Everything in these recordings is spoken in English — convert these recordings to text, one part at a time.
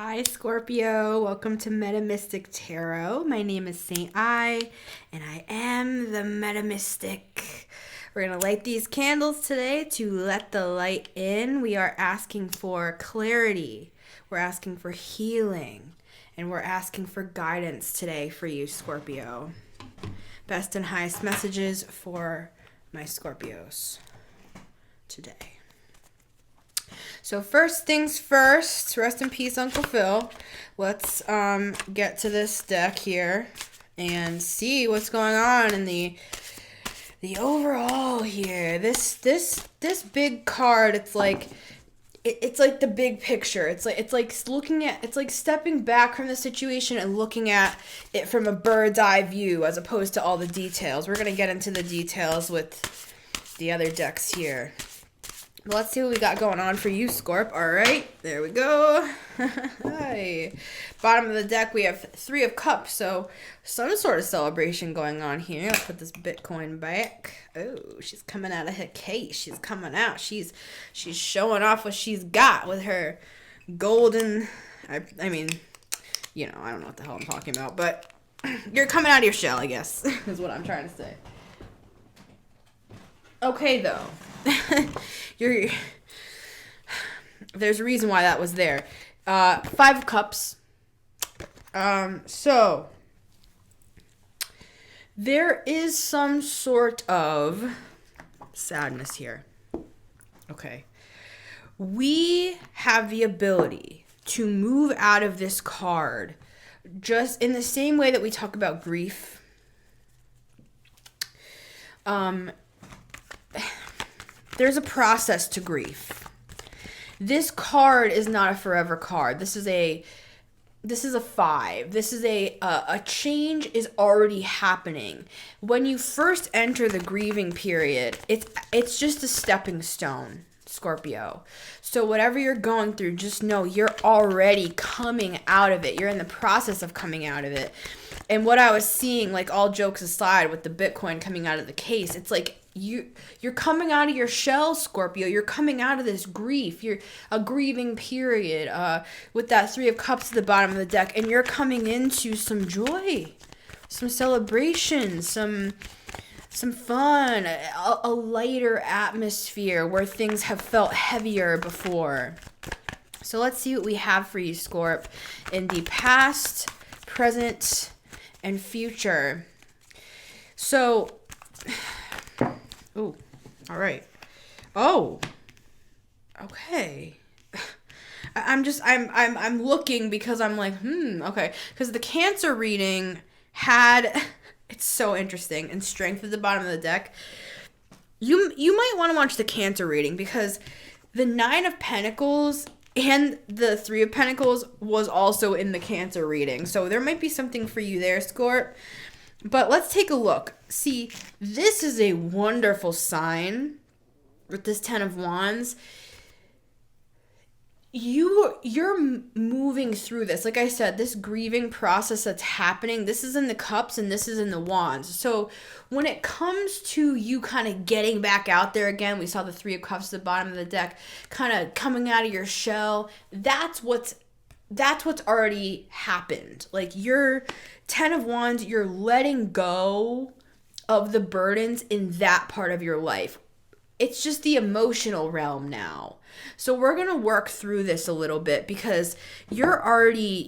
Hi, Scorpio. Welcome to Metamystic Tarot. My name is Saint I, and I am the Metamystic. We're going to light these candles today to let the light in. We are asking for clarity. We're asking for healing. And we're asking for guidance today for you, Scorpio. Best and highest messages for my Scorpios today. So first things first, rest in peace, Uncle Phil. Let's get to this deck here and see what's going on in the overall here. This big card, it's like the big picture. It's like stepping back from the situation and looking at it from a bird's eye view as opposed to all the details. We're gonna get into the details with the other decks here. Let's see what we got going on for you, Scorp. All right, there we go. Hi. Bottom of the deck, we have Three of Cups, so some sort of celebration going on here. Let's put this Bitcoin back. Oh, she's coming out of her case. She's coming out. She's showing off what she's got with her golden. I mean, I don't know what the hell I'm talking about, but you're coming out of your shell, I guess, is what I'm trying to say. Okay, though. There's a reason why that was there. Five of Cups. So there is some sort of sadness here. Okay. We have the ability to move out of this card just in the same way that we talk about grief. There's a process to grief. This card is not a forever card. This is a 5. This is a change is already happening. When you first enter the grieving period, it's just a stepping stone, Scorpio. So whatever you're going through, just know you're already coming out of it. You're in the process of coming out of it. And what I was seeing, like all jokes aside, with the Bitcoin coming out of the case, it's like you're coming out of your shell, Scorpio. You're coming out of this grief. You're a grieving period with that Three of Cups at the bottom of the deck, and you're coming into some joy, some celebration, some fun, a lighter atmosphere where things have felt heavier before. So let's see what we have for you, Scorp, in the past, present, and future. So, ooh, all right. Oh, okay. I'm looking because I'm like, okay. Because the Cancer reading had, it's so interesting, and Strength at the bottom of the deck. You might want to watch the Cancer reading because the Nine of Pentacles and the Three of Pentacles was also in the Cancer reading. So there might be something for you there, Scorp. But let's take a look. See, this is a wonderful sign with this Ten of Wands. You're moving through this. Like I said, this grieving process that's happening, this is in the Cups and this is in the Wands. So when it comes to you kind of getting back out there again, we saw the Three of Cups at the bottom of the deck, kind of coming out of your shell. That's what's already happened. Like your Ten of Wands, you're letting go of the burdens in that part of your life. It's just the emotional realm now. So we're going to work through this a little bit because you're already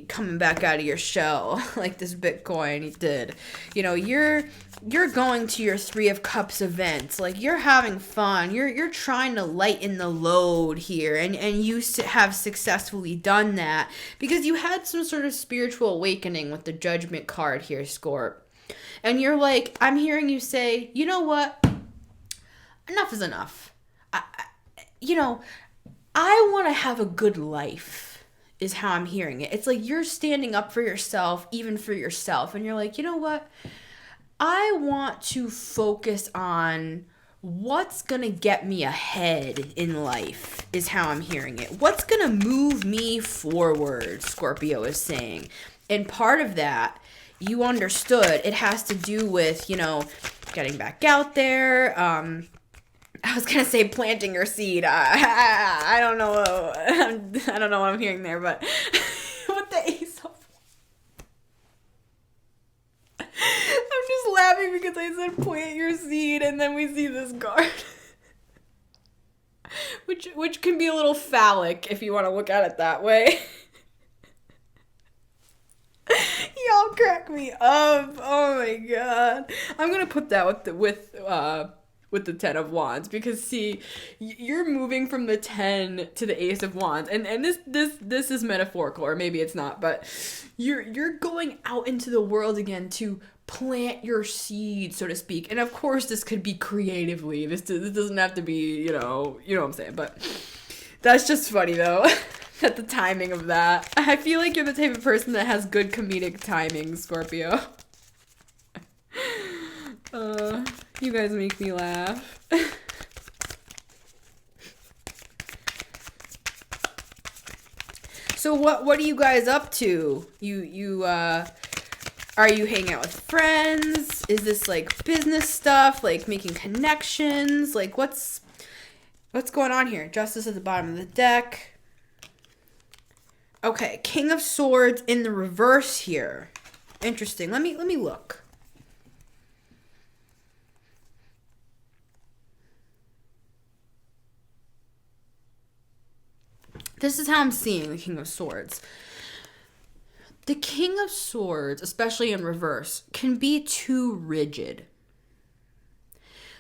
coming back out of your shell like this Bitcoin did. You're going to your Three of Cups events. Like you're having fun. You're trying to lighten the load here and you have successfully done that because you had some sort of spiritual awakening with the Judgment card here, Scorp. And you're like, I'm hearing you say, you know what? Enough is enough. I want to have a good life is how I'm hearing it. It's like you're standing up for yourself, even for yourself. And you're like, you know what? I want to focus on what's going to get me ahead in life is how I'm hearing it. What's going to move me forward, Scorpio is saying. And part of that, you understood, it has to do with, getting back out there, I was gonna say planting your seed. I don't know. I don't know what I'm hearing there, but with the Ace of, I'm just laughing because I said plant your seed, and then we see this card, which can be a little phallic if you want to look at it that way. Y'all crack me up. Oh my god. I'm gonna put that with the 10 of Wands, because see, you're moving from the 10 to the Ace of Wands, and this is metaphorical, or maybe it's not, but you're going out into the world again to plant your seed, so to speak. And of course this could be creatively. This doesn't have to be, you know what I'm saying, but that's just funny though. At the timing of that. I feel like you're the type of person that has good comedic timing, Scorpio. You guys make me laugh. So what are you guys up to? You are you hanging out with friends? Is this like business stuff, like making connections? Like what's going on here? Justice at the bottom of the deck. Okay, King of Swords in the reverse here. Interesting. Let me look. This is how I'm seeing the King of Swords. The King of Swords, especially in reverse, can be too rigid.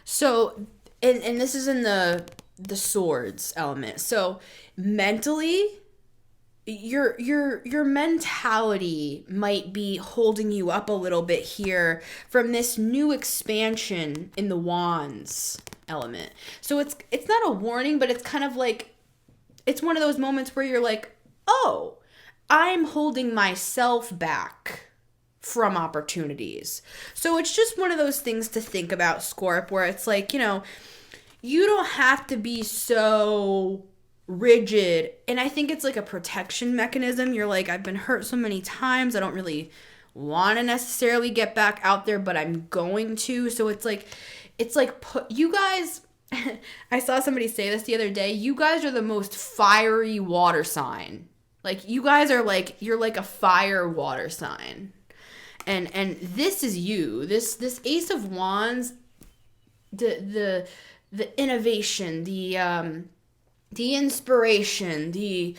So, and this is in the swords element. So, mentally, your mentality might be holding you up a little bit here from this new expansion in the wands element. So it's not a warning, but it's kind of like, it's one of those moments where you're like, oh, I'm holding myself back from opportunities. So it's just one of those things to think about, Scorp, where it's like, you don't have to be so rigid. And I think it's like a protection mechanism. You're like, I've been hurt so many times, I don't really want to necessarily get back out there, but I'm going to. So it's like you guys, I saw somebody say this the other day, you guys are the most fiery water sign. Like, you guys are like, you're like a fire water sign. And this is you. This Ace of Wands, the innovation, the inspiration, the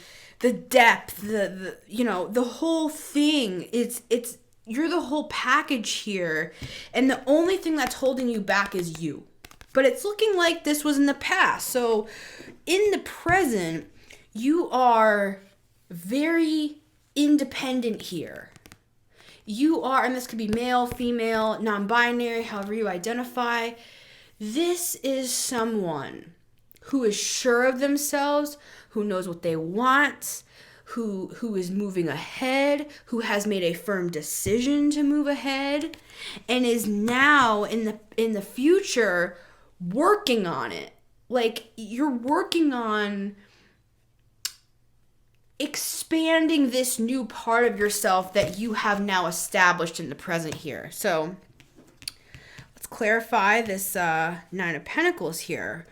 depth, the whole thing. It's you're the whole package here, and the only thing that's holding you back is you. But it's looking like this was in the past. So in the present, you are very independent here. You are, and this could be male, female, non-binary, however you identify. This is someone who is sure of themselves, who knows what they want, who is moving ahead, who has made a firm decision to move ahead, and is now in the future working on it. Like, you're working on expanding this new part of yourself that you have now established in the present here. So let's clarify this Nine of Pentacles here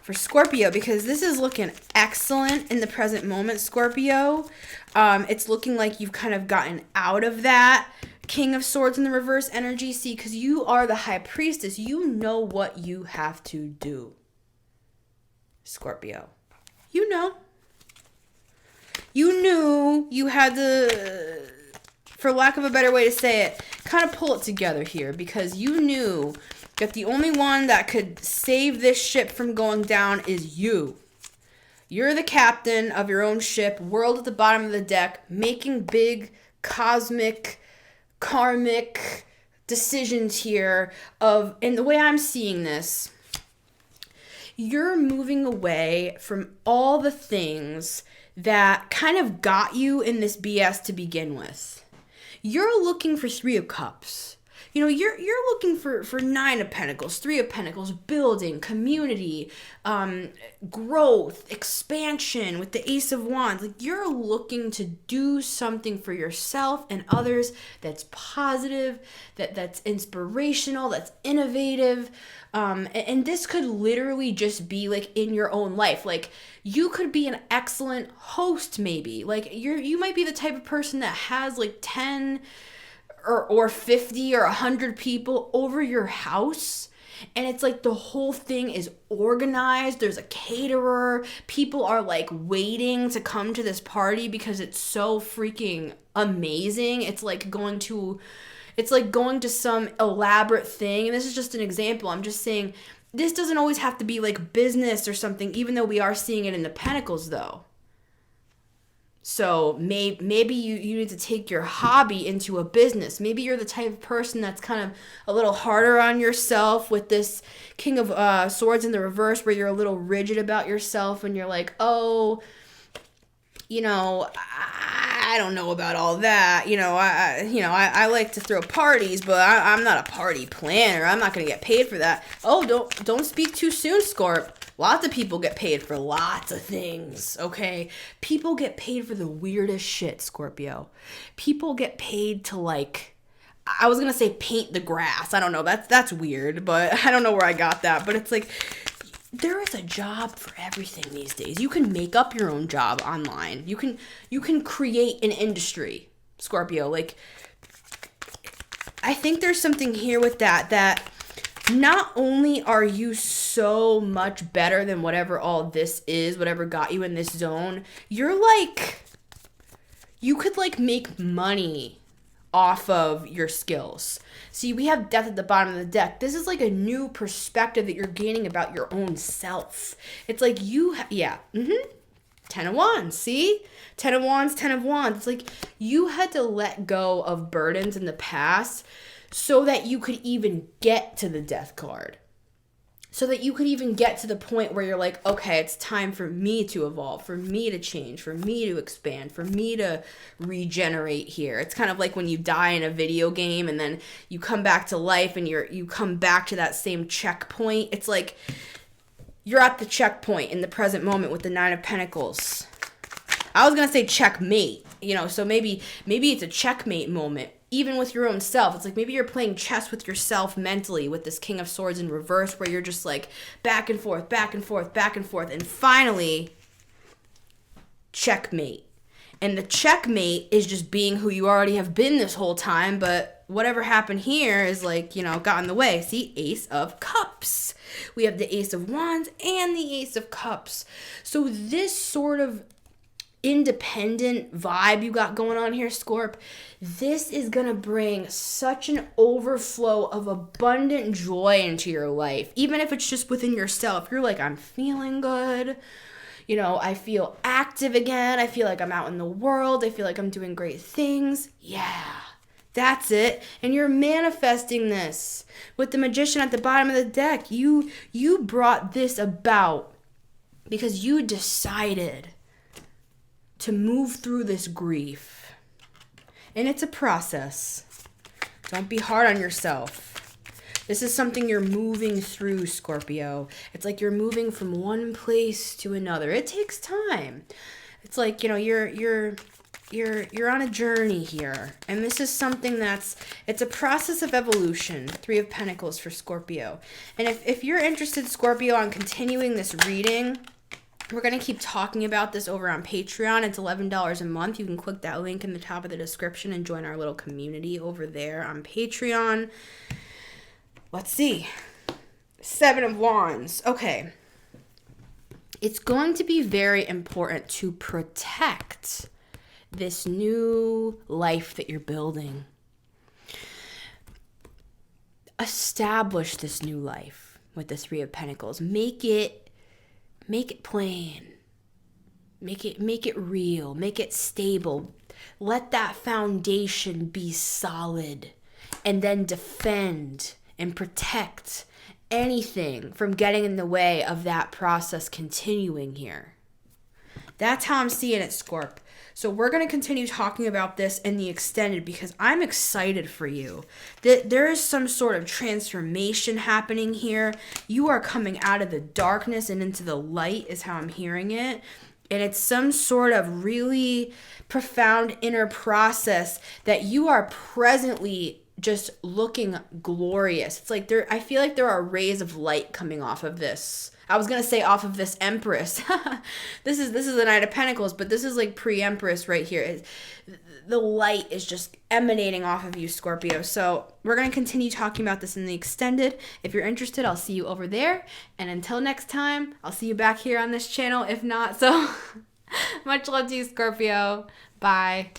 for Scorpio, because this is looking excellent in the present moment, Scorpio. It's looking like you've kind of gotten out of that King of Swords in the reverse energy. See, because you are the High Priestess. You know what you have to do, Scorpio. You know. You knew you had to, for lack of a better way to say it, kind of pull it together here, because you knew that the only one that could save this ship from going down is you. You're the captain of your own ship, world at the bottom of the deck, making big cosmic, karmic decisions here and the way I'm seeing this, you're moving away from all the things that kind of got you in this BS to begin with. You're looking for Three of Cups. you're looking for Nine of Pentacles, Three of Pentacles, building, community, growth, expansion with the Ace of Wands. Like, you're looking to do something for yourself and others that's positive, that's inspirational, that's innovative. And this could literally just be like in your own life. Like, you could be an excellent host, maybe. Like, you might be the type of person that has like 10 or 50 or 100 people over your house, and it's like the whole thing is organized. There's a caterer. People are like waiting to come to this party because it's so freaking amazing. It's like going to some elaborate thing. And this is just an example. I'm just saying this doesn't always have to be like business or something, even though we are seeing it in the Pentacles though. So maybe you need to take your hobby into a business. Maybe you're the type of person that's kind of a little harder on yourself with this King of Swords in the reverse, where you're a little rigid about yourself and you're like, oh, I don't know about all that. I like to throw parties, but I'm not a party planner. I'm not going to get paid for that. Oh, don't speak too soon, Scorp. Lots of people get paid for lots of things, okay? People get paid for the weirdest shit, Scorpio. People get paid to, like, I was going to say paint the grass. I don't know. That's weird, but I don't know where I got that. But it's like, there is a job for everything these days. You can make up your own job online. You can create an industry, Scorpio. Like, I think there's something here with that not only are you so much better than whatever all this is, whatever got you in this zone, you're like, you could like make money off of your skills. See, we have Death at the bottom of the deck. This is like a new perspective that you're gaining about your own self. It's like Ten of Wands, see? Ten of Wands, Ten of Wands. It's like you had to let go of burdens in the past so that you could even get to the Death card. So that you could even get to the point where you're like, okay, it's time for me to evolve, for me to change, for me to expand, for me to regenerate here. It's kind of like when you die in a video game and then you come back to life and you come back to that same checkpoint. It's like you're at the checkpoint in the present moment with the Nine of Pentacles. I was going to say checkmate, so maybe it's a checkmate moment. Even with your own self, it's like maybe you're playing chess with yourself mentally with this King of Swords in reverse, where you're just like back and forth, back and forth, back and forth, and finally, checkmate. And the checkmate is just being who you already have been this whole time, but whatever happened here is like, got in the way. See, Ace of Cups. We have the Ace of Wands and the Ace of Cups. So this sort of independent vibe you got going on here, Scorp, this is gonna bring such an overflow of abundant joy into your life, even if it's just within yourself. You're like, I'm feeling good, I feel active again, I feel like I'm out in the world, I feel like I'm doing great things. Yeah, that's it. And you're manifesting this with the Magician at the bottom of the deck. You brought this about because you decided to move through this grief. And it's a process. Don't be hard on yourself. This is something you're moving through, Scorpio. It's like you're moving from one place to another. It takes time. It's like, you're on a journey here. And this is something it's a process of evolution. Three of Pentacles for Scorpio. And if you're interested, Scorpio, on continuing this reading, we're going to keep talking about this over on Patreon. It's $11 a month. You can click that link in the top of the description and join our little community over there on Patreon. Let's see. Seven of Wands. Okay. It's going to be very important to protect this new life that you're building. Establish this new life with the Three of Pentacles. Make it plain. Make it real. Make it stable. Let that foundation be solid, and then defend and protect anything from getting in the way of that process continuing here. That's how I'm seeing it, Scorp. So we're going to continue talking about this in the extended because I'm excited for you. That there is some sort of transformation happening here. You are coming out of the darkness and into the light is how I'm hearing it. And it's some sort of really profound inner process that you are presently just looking glorious. It's like I feel like there are rays of light coming off of this. I was gonna say off of this Empress. This is the Knight of Pentacles, but this is like pre-Empress right here. The light is just emanating off of you, Scorpio. So we're gonna continue talking about this in the extended. If you're interested, I'll see you over there. And until next time, I'll see you back here on this channel. If not, so much love to you, Scorpio. Bye.